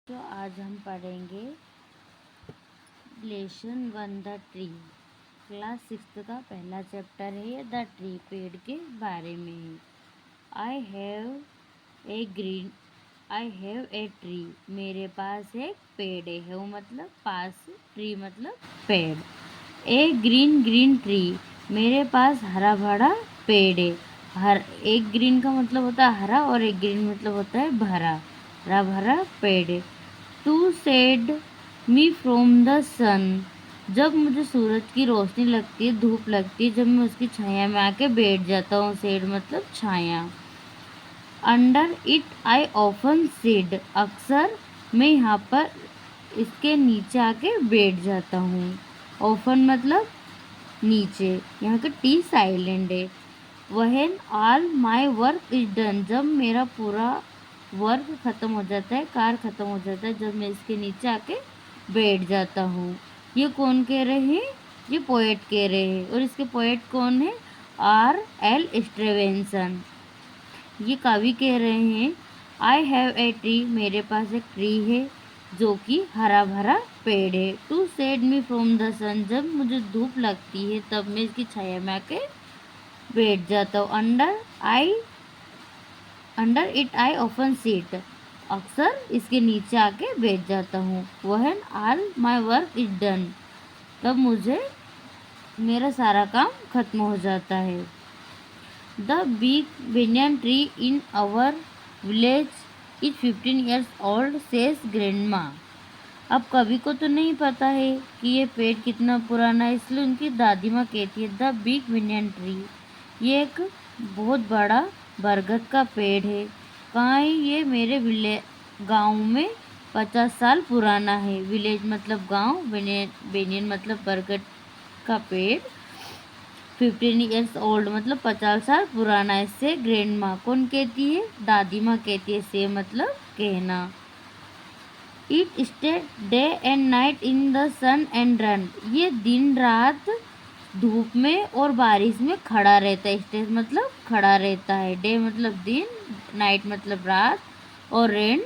तो आज हम पढ़ेंगे लेसन 1 द ट्री। क्लास 6 का पहला चैप्टर है ये द ट्री, पेड़ के बारे में है। आई हैव ए ट्री, मेरे पास एक पेड़ है। हैव मतलब पास, ट्री मतलब पेड़। ए ग्रीन ग्रीन ट्री, मेरे पास हरा भरा पेड़ है। एक ग्रीन का मतलब होता है हरा और एक ग्रीन मतलब होता है भरा, हरा भरा पेड़ है। To shade me from the sun, जब मुझे सूरज की रोशनी लगती है, धूप लगती है, जब मैं उसकी छाया में आके बैठ जाता हूँ। सेड मतलब छाया। Under it I often sit, अक्सर मैं यहाँ पर इसके नीचे आके बैठ जाता हूँ। ऑफन मतलब नीचे, यहाँ का टी साइलेंट है। When all my work is done, जब मेरा पूरा वर्क ख़त्म हो जाता है, कार्य ख़त्म हो जाता है, जब मैं इसके नीचे आके बैठ जाता हूँ। ये कौन कह रहे हैं? ये पोएट कह रहे हैं। और इसके पोएट कौन है? R.L. स्टीवेंसन। ये कवि कह रहे हैं। आई हैव ए ट्री, मेरे पास एक ट्री है जो कि हरा भरा पेड़ है। To shade me from the sun, जब मुझे धूप लगती है तब मैं इसकी छाया में आके बैठ जाता हूँ। Under it I often sit, अक्सर इसके नीचे आके बैठ जाता हूँ। When all my work is done, तब मुझे मेरा सारा काम खत्म हो जाता है। The big banyan tree in our village is 15 years old, says grandma. अब कवि को तो नहीं पता है कि ये पेड़ कितना पुराना है, इसलिए उनकी दादी माँ कहती है द बिग banyan ट्री, ये एक बहुत बड़ा बरगद का पेड़ है। कहाँ है ये? मेरे गाँव में 50 साल पुराना है। विलेज मतलब गाँव, बेनियन मतलब बरगद का पेड़। 15 years ओल्ड मतलब 50 साल पुराना। इससे ग्रैंड माँ कौन कहती है? दादी माँ कहती है। से मतलब कहना। It stay day and night in the sun and rain, ये दिन रात धूप में और बारिश में खड़ा रहता है। स्टे मतलब खड़ा रहता है, डे मतलब दिन, नाइट मतलब रात, और रेन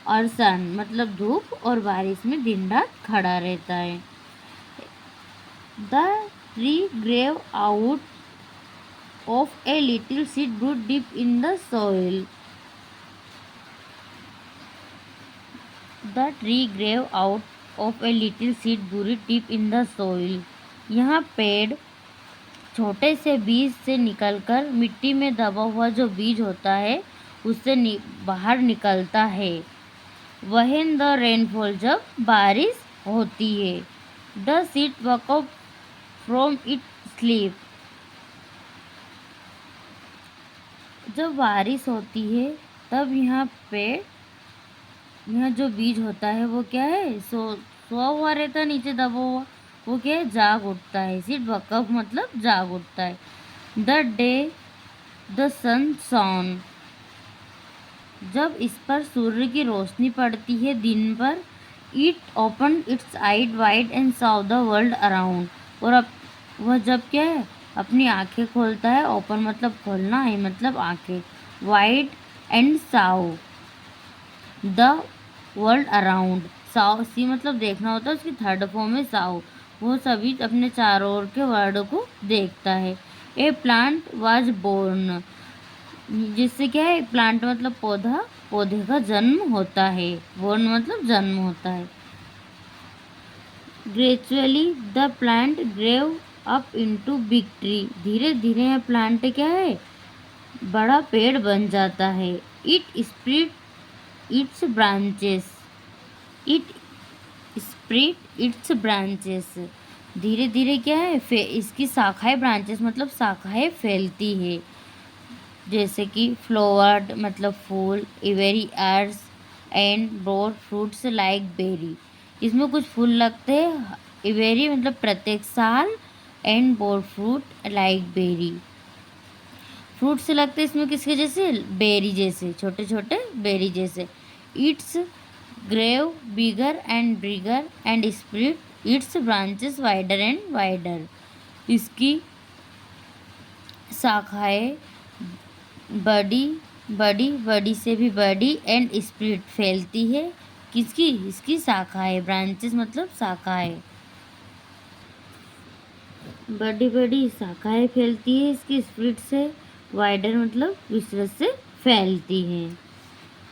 और सन मतलब धूप और बारिश में दिन रात खड़ा रहता है। The tree grew out of a little seed brewed deep in the soil. The tree grew out of a little seed buried deep in the soil. यहाँ पेड़ छोटे से बीज से निकलकर मिट्टी में दबा हुआ जो बीज होता है उससे बाहर निकलता है। When the rainfall, जब बारिश होती है। The seed woke up from its sleep, जब बारिश होती है तब यहाँ जो बीज होता है वो क्या है? सोया हुआ रहता है, नीचे दबा हुआ। वो क्या है? जाग उठता है। सीट वकअप मतलब जाग उठता है। The day the sun shone, जब इस पर सूर्य की रोशनी पड़ती है दिन पर। It open its eyes wide and saw the world around, और अब वह जब क्या है? अपनी आंखें खोलता है। ओपन मतलब खोलना, आई मतलब आंखें, वाइड एंड साउ द वर्ल्ड अराउंड। साउ सी मतलब देखना होता है, उसकी थर्ड फॉर्म है साउ। वो सभी अपने चारों ओर के वर्ल्ड को देखता है। ए प्लांट वाज बोर्न, जिससे क्या है? प्लांट मतलब पौधा, पौधे का जन्म होता है। बोर्न मतलब जन्म होता है। Gradually the plant grew up into big tree, धीरे धीरे यह प्लांट क्या है? बड़ा पेड़ बन जाता है। It spirit its branches, it spirit its branches, धीरे धीरे क्या है? इसकी शाखाएं, ब्रांचेस मतलब शाखाएं फैलती है। जैसे कि फ्लावर्ड मतलब फूल, every years and broad fruits like berry, इसमें कुछ फूल लगते हैं। एवरी मतलब प्रत्येक साल, and bore fruit like berry, fruit से लगते हैं इसमें किसके जैसे? बेरी जैसे, छोटे छोटे बेरी जैसे। Its grew bigger and bigger and spread its branches wider and wider, इसकी शाखाएं बड़ी बड़ी, बड़ी से भी बड़ी, एंड स्प्रिट फैलती है, किसकी? इसकी शाखाएं, ब्रांचेस मतलब शाखाएं। बड़ी बड़ी शाखाएं फैलती है इसकी स्प्लिट से, वाइडर मतलब विस्तृत से फैलती हैं।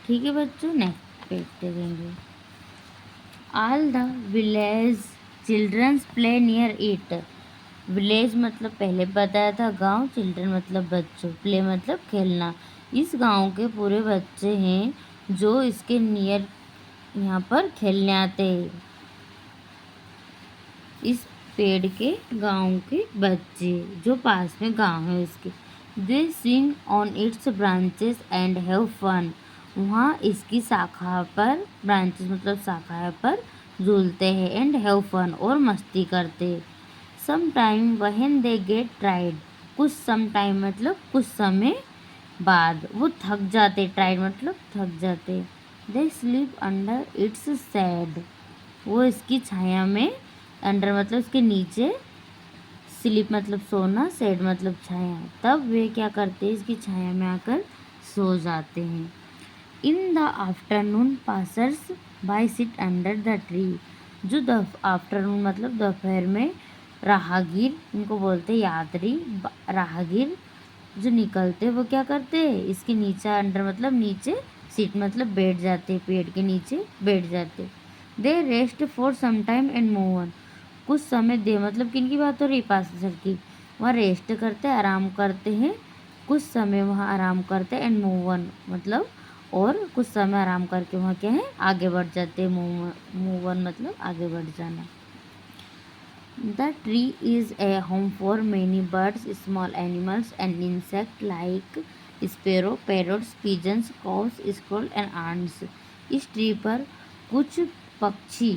ठीक है बच्चों, नेक्स्ट पेज देखेंगे। All the village childrens play near it. Village मतलब पहले बताया था गांव, चिल्ड्रन मतलब बच्चों, प्ले मतलब खेलना। इस गांव के पूरे बच्चे हैं जो इसके नियर यहाँ पर खेलने आते हैं। इस पेड़ के गांव के बच्चे जो पास में गांव है उसके, they sing on its branches and have fun. वहाँ इसकी शाखा पर, ब्रांचेस मतलब शाखा पर झूलते हैं, एंड हैव फन और मस्ती करते। Some time when they get tired, कुछ सम टाइम मतलब कुछ समय बाद वो थक जाते, ट्राइड मतलब थक जाते। They sleep under its sad, वो इसकी छाया में, अंडर मतलब इसके नीचे, स्लीप मतलब सोना, सेड मतलब छाया, तब वे क्या करते हैं इसकी छाया में आकर सो जाते हैं। In the afternoon passers bye sit under the tree, जो आफ्टरनून मतलब दोपहर में राहगीर, इनको बोलते हैं यात्री, राहगीर जो निकलते वो क्या करते हैं इसके नीचे, अंडर मतलब नीचे, सीट मतलब बैठ जाते, पेड़ के नीचे बैठ जाते। They rest for some time and move on, कुछ समय दे मतलब किन की बात हो रही, पासर की। वहाँ रेस्ट करते हैं, आराम करते हैं, कुछ समय वहाँ आराम करते हैं, एंड मूव ऑन मतलब और कुछ समय आराम करके वहाँ क्या है आगे बढ़ जाते हैं, मूव ऑन मतलब आगे बढ़ जाना। The tree is a home for many birds, small animals and insects like sparrow, parrots, pigeons, crows, squirrels and ants. इस ट्री पर कुछ पक्षी,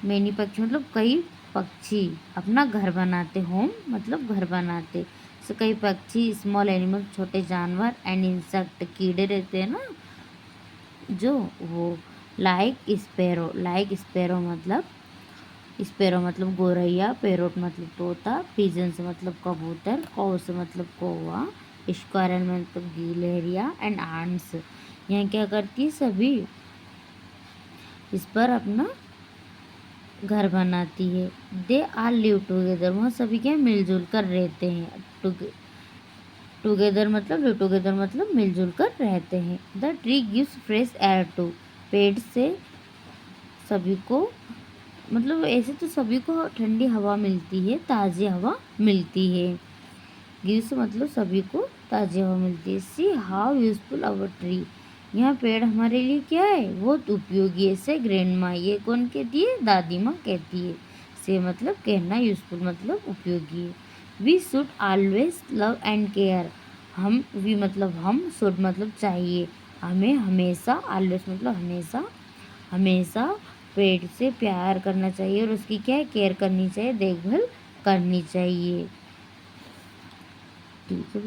मैनी पक्षी मतलब कई पक्षी अपना घर बनाते, होम मतलब घर बनाते। तो कई पक्षी, स्मॉल एनिमल छोटे जानवर, एंड इंसेक्ट कीड़े रहते हैं ना जो, वो लाइक स्पैरो मतलब, स्पैरो मतलब गोरैया, पैरोट मतलब तोता, पिजन्स मतलब कबूतर, कौस मतलब कौवा, स्क्वायरल मतलब गिलहरिया, एंड आंट्स यहाँ क्या करती है सभी इस पर अपना घर बनाती है। दे आर लिव टुगेदर, वहाँ सभी क्या मिलजुल कर रहते हैं। टुगेदर मतलब लिव टुगेदर मतलब मिलजुल कर रहते हैं। The tree gives fresh air to, पेड़ से सभी को मतलब ऐसे तो सभी को ठंडी हवा मिलती है, ताज़ी हवा मिलती है। गिव्स मतलब सभी को ताज़ी हवा मिलती है। See how useful our tree, यह पेड़ हमारे लिए क्या है बहुत उपयोगी है। से ग्रैंड माँ, ये कौन कहती है दादी माँ कहती है। से मतलब कहना, यूजफुल मतलब उपयोगी है। We should always love and care, हम, वी मतलब हम, शुड मतलब चाहिए, हमें हमेशा, ऑलवेज मतलब हमेशा, हमेशा पेड़ से प्यार करना चाहिए और उसकी क्या है केयर करनी चाहिए, देखभाल करनी चाहिए। ठीक है।